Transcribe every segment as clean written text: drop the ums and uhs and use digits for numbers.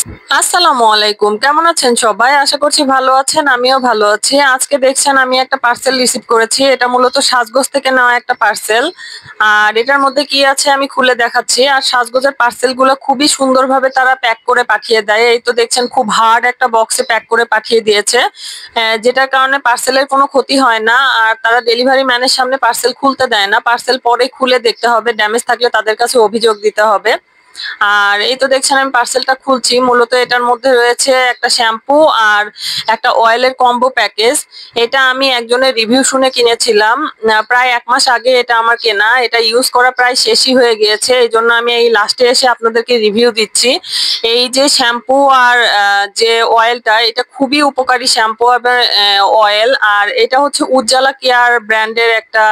আসসালামু আলাইকুম, কেমন আছেন সবাই? আশা করছি ভালো আছেন, আমিও ভালো আছি। আজকে দেখছেন আমি একটা পার্সেল রিসিভ করেছি। এটা মূলত সাজগোজ থেকে নেওয়া একটা পার্সেল। আর এটার মধ্যে কি আছে আমি খুলে দেখাচ্ছি। আর সাজগোজের পার্সেল গুলো খুবই সুন্দরভাবে তারা প্যাক করে পাঠিয়ে দেয়। এই তো দেখছেন খুব হার্ড একটা বক্সে প্যাক করে পাঠিয়ে দিয়েছে, যেটার কারণে পার্সেলের কোনো ক্ষতি হয় না। আর তারা ডেলিভারি ম্যানের সামনে পার্সেল খুলতে দেয় না, পার্সেল পরে খুলে দেখতে হবে, ড্যামেজ থাকলে তাদের কাছে অভিযোগ দিতে হবে। আর এই তো দেখছেন আমি পার্সেলটা খুলছি। মূলত এটার মধ্যে রয়েছে একটা শ্যাম্পু আর একটা অয়েলের কম্বো প্যাকেজ। এটা আমি একজনের রিভিউ শুনে কিনেছিলাম। প্রায় 1 মাস আগে এটা আমার কেনা। এটা ইউজ করা প্রায় শেষই হয়ে গিয়েছে, এই জন্য আমি এই লাস্টে এসে আপনাদেরকে রিভিউ দিচ্ছি। এই যে শ্যাম্পু আর যে অয়েলটা, এটা খুবই উপকারী শ্যাম্পু আর অয়েল। আর এটা হচ্ছে উজ্জ্বলা কেয়ার ব্র্যান্ডের একটা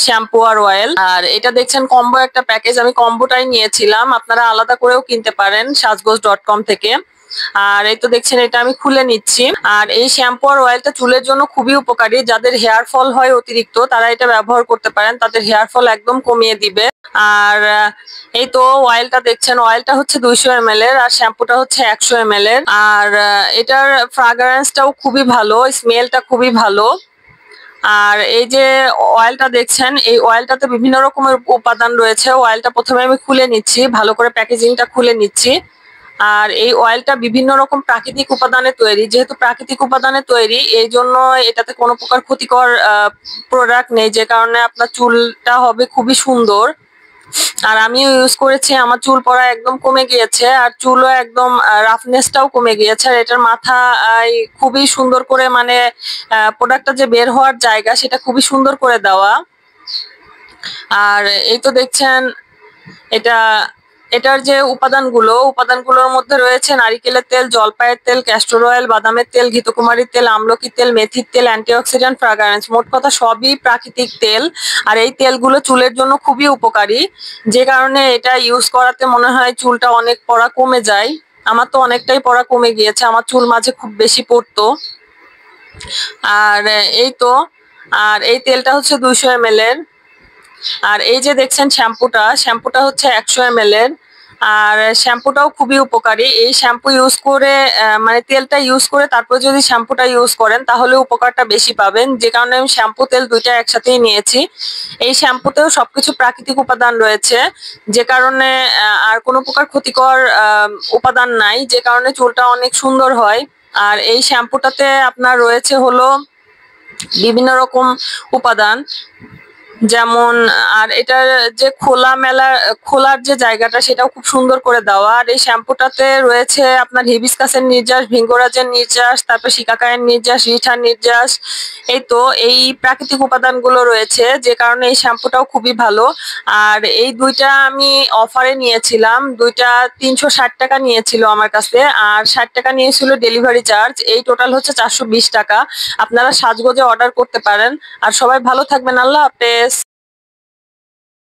শ্যাম্পু আর অয়েল। আর এটা দেখছেন কম্বো একটা প্যাকেজ, আমি কম্বোটাই নিয়েছিলাম। আপনারা আলাদা করেও কিনতে পারেন সাজগোজ.com থেকে। আর এই তো দেখছেন এটা আমি খুলে নিচ্ছি। আর এই শ্যাম্পু আর অয়েলটা চুলের জন্য খুবই উপকারী। যাদের হেয়ার ফল হয় অতিরিক্ত, তারা এটা ব্যবহার করতে পারেন, তাদের হেয়ার ফল একদম কমিয়ে দিবে। আর এই তো অয়েলটা দেখছেন, অয়েলটা হচ্ছে 200 ml এর আর শ্যাম্পুটা হচ্ছে 100 ml এর। আর এটার ফ্রাগ্রেন্সটাও খুবই ভালো, স্মেলটা খুবই ভালো। আর এই যে অয়েলটা দেখছেন, এই অয়েলটাতে বিভিন্ন রকমের উপাদান রয়েছে। অয়েলটা প্রথমে আমি খুলে নিচ্ছি, ভালো করে প্যাকেজিংটা খুলে নিচ্ছি। আর এই অয়েলটা বিভিন্ন রকম প্রাকৃতিক উপাদানে তৈরি। যেহেতু প্রাকৃতিক উপাদানে তৈরি, এই জন্য এটাতে কোনো প্রকার ক্ষতিকর প্রোডাক্ট নেই, যে কারণে আপনার চুলটা হবে খুবই সুন্দর। আর আমিও ইউজ করেছি, আমার চুল পড়া একদম কমে গিয়েছে, আর চুলও একদম রাফনেসটাও কমে গিয়েছে। আর এটার মাথা খুবই সুন্দর করে, মানে প্রোডাক্টটা যে বের হওয়ার জায়গা সেটা খুবই সুন্দর করে দেওয়া। আর এই তো দেখছেন এটা, এটার যে উপাদানগুলোর মধ্যে রয়েছে নারিকেলের তেল, জলপাইয়ের তেল, ক্যাস্টর অয়েল, বাদামের তেল, ঘৃতকুমারীর তেল, আমলকির তেল, মেথির তেল, অ্যান্টিঅক্সিডেন্ট, ফ্রাগ্রেন্স। মোট কথা সবই প্রাকৃতিক তেল। আর এই তেলগুলো চুলের জন্য খুবই উপকারী, যে কারণে এটা ইউজ করাতে মনে হয় চুলটা অনেক পড়া কমে যায়। আমার তো অনেকটাই পড়া কমে গিয়েছে, আমার চুল মাঝে খুব বেশি পড়তো। আর এই তো, আর এই তেলটা হচ্ছে 200 ml এর। আর এই যে দেখছেন শ্যাম্পুটা হচ্ছে 100 ml এর। আর শ্যাম্পুটাও খুবই উপকারী। এই শ্যাম্পু ইউজ করে, মানে তেলটা ইউজ করে তারপর যদি শ্যাম্পুটা ইউজ করেন তাহলে উপকারটা বেশি পাবেন, যে কারণে আমি শ্যাম্পু তেল দুইটা একসাথেই নিয়েছি। এই শ্যাম্পুতেও সবকিছু প্রাকৃতিক উপাদান রয়েছে, যে কারণে আর কোনো প্রকার ক্ষতিকর উপাদান নাই, যে কারণে চুলটা অনেক সুন্দর হয়। আর এই শ্যাম্পুটাতে আপনার রয়েছে হলো বিভিন্ন রকম উপাদান, যেমন, আর এটার যে খোলার যে জায়গাটা সেটাও খুব সুন্দর করে দেওয়া। আর এই শ্যাম্পুটাতে রয়েছে আপনার হিবিস্কাসের নির্যাস, ভিঙ্গরাজের নির্যাস, তারপর শিকাকায়ের নির্যাস, রিঠার নির্যাস। এই তো এই প্রাকৃতিক উপাদানগুলো রয়েছে, যে কারণে এই শ্যাম্পুটাও খুবই ভালো। আর এই দুইটা আমি অফারে নিয়েছিলাম, দুইটা 360 টাকা নিয়েছিল আমার কাছে, আর 60 টাকা নিয়েছিল ডেলিভারি চার্জ। এই টোটাল হচ্ছে 420 টাকা। আপনারা সাজগোজে অর্ডার করতে পারেন। আর সবাই ভালো থাকবেন, আল্লাহ হাফেজ।